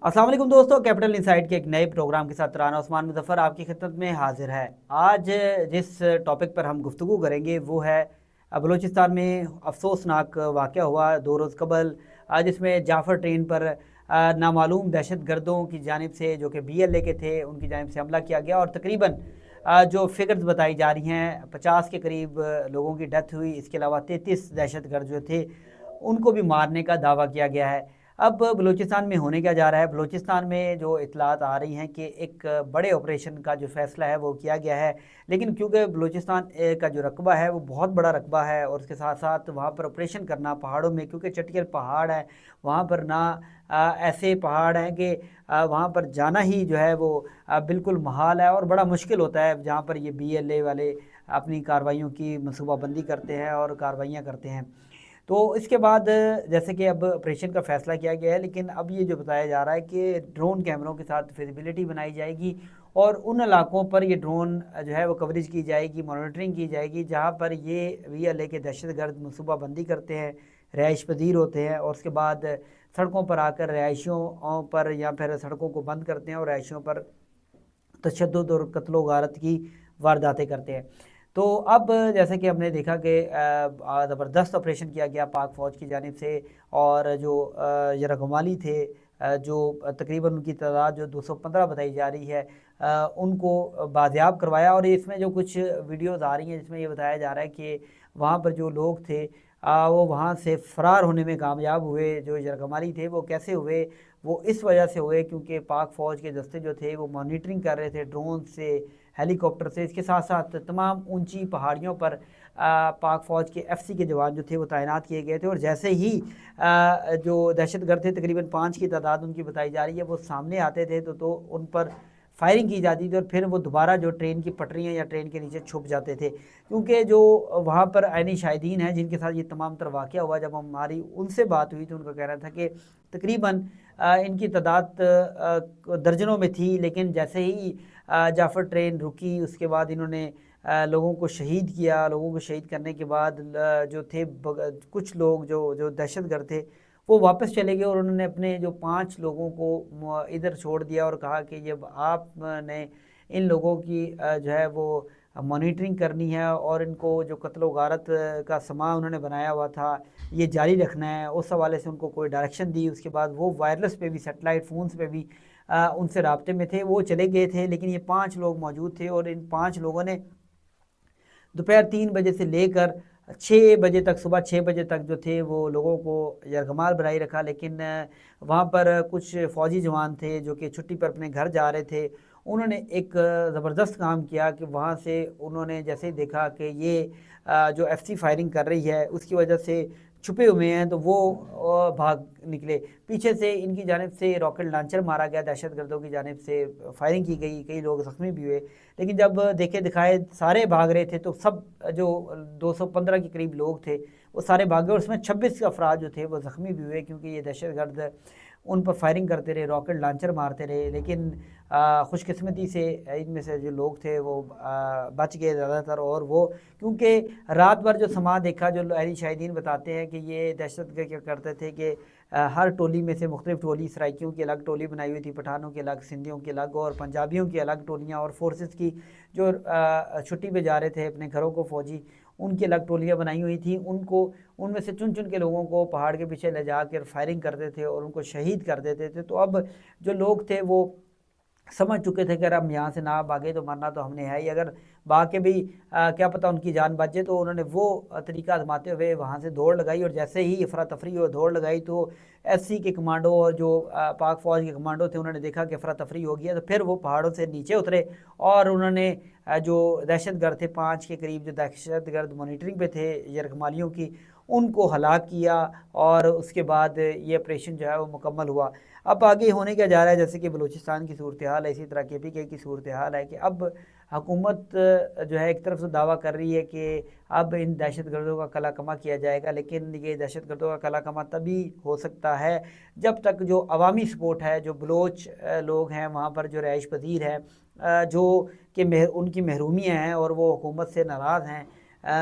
अस्सलाम वालेकुम दोस्तों, कैपिटल इनसाइट के एक नए प्रोग्राम के साथ राना उस्मान मुजफ्फर आपकी खिदमत में हाजिर है। आज जिस टॉपिक पर हम गुफ्तगू करेंगे वो है बलूचिस्तान में अफसोसनाक वाक़या हुआ 2 रोज़ कबल, जिसमें जाफ़र ट्रेन पर नामालूम दहशत गर्दों की जानिब से, जो कि BLA के थे, उनकी जानिब से हमला किया गया और तकरीबन जो फिगर्स बताई जा रही हैं 50 के करीब लोगों की डेथ हुई। इसके अलावा 33 दहशत गर्द जो थे उनको भी मारने का दावा किया गया है। अब बलूचिस्तान में होने क्या जा रहा है, बलूचिस्तान में जो इतलात आ रही हैं कि एक बड़े ऑपरेशन का जो फ़ैसला है वो किया गया है, लेकिन क्योंकि बलूचिस्तान का जो रकबा है वो बहुत बड़ा रकबा है और उसके साथ साथ वहाँ पर ऑपरेशन करना पहाड़ों में, क्योंकि चटकेल पहाड़ है वहाँ पर ना ऐसे पहाड़ हैं कि वहाँ पर जाना ही जो है वो बिल्कुल महाल है और बड़ा मुश्किल होता है, जहाँ पर ये BLA वाले अपनी कार्रवाइयों की मनसूबाबंदी करते हैं और कार्रवाइयाँ करते हैं। तो इसके बाद जैसे कि अब ऑपरेशन का फ़ैसला किया गया है, लेकिन अब ये जो बताया जा रहा है कि ड्रोन कैमरों के साथ फिजिबिलिटी बनाई जाएगी और उन इलाकों पर ये ड्रोन जो है वो कवरेज की जाएगी, मॉनिटरिंग की जाएगी, जहाँ पर ये BLA के दहशतगर्द मनसूबाबंदी करते हैं, रिहाइश पजीर होते हैं और उसके बाद सड़कों पर आकर रिहाइशियों पर या फिर सड़कों को बंद करते हैं और रिहाइशियों पर तशद्दुद और कत्ल गारत की वारदातें करते हैं। तो अब जैसे कि हमने देखा कि ज़बरदस्त ऑपरेशन किया गया पाक फ़ौज की जानिब से, और जो यरगमाली थे, जो तकरीबन उनकी तादाद जो 215 बताई जा रही है, उनको बाजियाब करवाया। और इसमें जो कुछ वीडियोज़ आ रही हैं जिसमें ये बताया जा रहा है कि वहाँ पर जो लोग थे वो वहाँ से फ़रार होने में कामयाब हुए। जो यरगमाली थे वो कैसे हुए, वो इस वजह से हुए क्योंकि पाक फ़ौज के दस्ते जो थे वो मॉनिटरिंग कर रहे थे ड्रोन से, हेलीकॉप्टर से। इसके साथ साथ तमाम ऊंची पहाड़ियों पर पाक फ़ौज के FC के जवान जो थे वो तैनात किए गए थे और जैसे ही जो दहशतगर्द थे, तकरीबन 5 की तादाद उनकी बताई जा रही है, वो सामने आते थे तो उन पर फायरिंग की जाती थी और फिर वो दोबारा जो ट्रेन की पटरियाँ या ट्रेन के नीचे छुप जाते थे। क्योंकि जो वहाँ पर आइनी शाहिदीन हैं जिनके साथ ये तमाम तर वाक़या हुआ, जब हमारी उनसे बात हुई तो उनका कहना था कि तकरीबन इनकी तादाद दर्जनों में थी, लेकिन जैसे ही जाफ़र ट्रेन रुकी उसके बाद इन्होंने लोगों को शहीद किया। लोगों को शहीद करने के बाद जो थे कुछ लोग जो दहशतगर्द थे वो वापस चले गए और उन्होंने अपने जो 5 लोगों को इधर छोड़ दिया और कहा कि जब आपने इन लोगों की जो है वो मॉनिटरिंग करनी है और इनको जो कत्ल व गारत का समा उन्होंने बनाया हुआ था ये जारी रखना है, उस हवाले से उनको कोई डायरेक्शन दी। उसके बाद वो वायरलेस पे भी, सेटेलाइट फ़ोन्स पे भी उनसे राब्ते में थे, वो चले गए थे, लेकिन ये 5 लोग मौजूद थे और इन 5 लोगों ने दोपहर 3 बजे से लेकर 6 बजे तक, सुबह 6 बजे तक जो थे वो लोगों को यरगमाल बनाए रखा। लेकिन वहाँ पर कुछ फ़ौजी जवान थे जो कि छुट्टी पर अपने घर जा रहे थे, उन्होंने एक ज़बरदस्त काम किया कि वहाँ से उन्होंने जैसे ही देखा कि ये जो FC फायरिंग कर रही है उसकी वजह से छुपे हुए हैं, तो वो भाग निकले। पीछे से इनकी जानिब से रॉकेट लॉन्चर मारा गया, दहशतगर्दों की जानिब से फायरिंग की गई, कई लोग ज़ख्मी भी हुए। लेकिन जब देखे दिखाए सारे भाग रहे थे तो सब जो 215 के करीब लोग थे वो सारे भाग गए और उसमें 26 अफराद जो थे वो ज़ख्मी भी हुए, क्योंकि ये दहशतगर्द उन पर फायरिंग करते रहे, रॉकेट लॉन्चर मारते रहे। लेकिन खुशकिस्मती से इनमें से जो लोग थे वो बच गए ज़्यादातर। और वो क्योंकि रात भर जो समा देखा, जो अहली शाहिदीन बताते हैं कि ये दहशतगर्द क्या करते थे कि हर टोली में से मुख्तलिफ टोली, सराइकियों की अलग टोली बनाई हुई थी, पठानों की अलग, सिंधियों की अलग और पंजाबियों की अलग टोलियाँ, और फोर्सेस की जो छुट्टी पे जा रहे थे अपने घरों को फ़ौजी, उनकी अलग टोलियाँ बनाई हुई थी। उनको उनमें से चुन चुन के लोगों को पहाड़ के पीछे ले जाकर फायरिंग करते थे और उनको शहीद कर देते थे। तो अब जो लोग थे वो समझ चुके थे कि अगर हम यहाँ से ना भागे तो मरना तो हमने है ही, अगर भाग के भी क्या पता उनकी जान बच जाए। तो उन्होंने वो तरीका आजमाते हुए वहाँ से दौड़ लगाई और जैसे ही अफरा तफरी और दौड़ लगाई तो SC के कमांडो और जो पाक फ़ौज के कमांडो थे उन्होंने देखा कि अफरा तफरी हो गया, तो फिर वो पहाड़ों से नीचे उतरे और उन्होंने जो दहशतगर्द थे 5 के करीब, जो दहशतगर्द मॉनिटरिंग पे थे यरगमालियों की, उनको हलाक किया और उसके बाद ये ऑपरेशन जो है वो मुकम्मल हुआ। अब आगे होने क्या जा रहा है, जैसे कि बलूचिस्तान की सूरत हाल है, इसी तरह KPK की सूरत हाल है कि अब हुकूमत जो है एक तरफ से दावा कर रही है कि अब इन दहशतगर्दों का कला कमा किया जाएगा, लेकिन ये दहशतगर्दों का कला कमा तभी हो सकता है जब तक जो अवामी सपोर्ट है, जो बलोच लोग हैं वहाँ पर, जो रहाइश पजीर है, जो कि उनकी महरूमियाँ हैं और वो हुकूमत से नाराज़ हैं,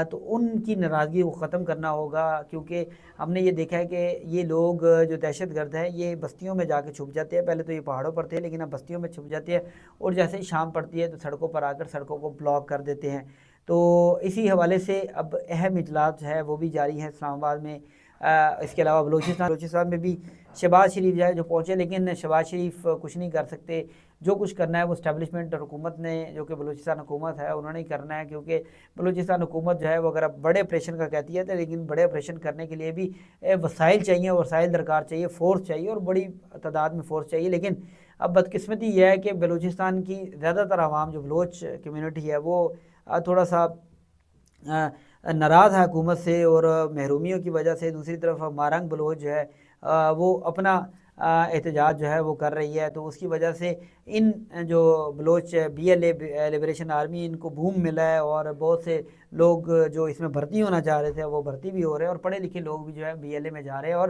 تو ان کی ناراضگی کو ختم کرنا ہوگا، کیونکہ ہم نے یہ دیکھا ہے کہ یہ لوگ جو دہشت گرد ہیں یہ بستیوں میں جا کے چھپ جاتے ہیں. پہلے تو یہ پہاڑوں پر تھے لیکن اب بستیوں میں چھپ جاتے ہیں، اور جیسے ہی شام پڑتی ہے تو سڑکوں پر آ کر سڑکوں کو بلاک کر دیتے ہیں. تو اسی حوالے سے اب اہم اجلاس جو ہے وہ بھی جاری ہیں اسلام آباد میں. اس کے علاوہ بلوچستان میں بھی شہباز شریف جو ہے جو پہنچے، لیکن شہباز شریف کچھ نہیں کر سکتے. جو کچھ کرنا ہے وہ اسٹیبلشمنٹ اور حکومت نے، جو کہ بلوچستان حکومت ہے، انہوں نے ہی کرنا ہے، کیونکہ بلوچستان حکومت جو ہے وہ اگر بڑے آپریشن کا کہتی ہے تو لیکن بڑے آپریشن کرنے کے لیے بھی وسائل چاہیے، وسائل درکار چاہیے، فورس چاہیے، اور بڑی تعداد میں فورس چاہیے. لیکن اب بدقسمتی یہ ہے کہ بلوچستان کی زیادہ تر عوام جو بلوچ کمیونٹی ہے وہ تھوڑا سا ناراض ہے حکومت سے اور محرومیوں کی وجہ سے. دوسری طرف مارنگ بلوچ جو ہے وہ اپنا احتجاج جو ہے وہ کر رہی ہے. تو اس کی وجہ سے ان جو بلوچ BLA لبریشن آرمی، ان کو بوم ملا ہے، اور بہت سے لوگ جو اس میں بھرتی ہونا چاہ رہے تھے وہ بھرتی بھی ہو رہے ہیں، اور پڑھے لکھے لوگ بھی جو ہے BLA میں جا رہے ہیں، اور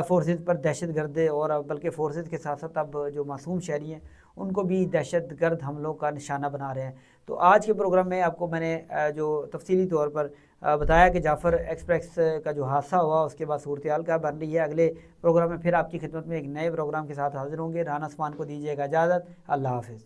فورسز پر دہشت گرد، اور بلکہ فورسز کے ساتھ ساتھ اب جو معصوم شہری ہیں ان کو بھی دہشت گرد حملوں کا نشانہ بنا رہے ہیں. تو آج کے پروگرام میں آپ کو میں نے جو تفصیلی طور پر بتایا کہ جعفر ایکسپریس کا جو حادثہ ہوا اس کے بعد صورتحال کیا بن رہی ہے. اگلے پروگرام میں پھر آپ کی خدمت میں ایک نئے پروگرام کے ساتھ حاضر ہوں گے. رانا عثمان کو دیجیے گا اجازت. اللہ حافظ.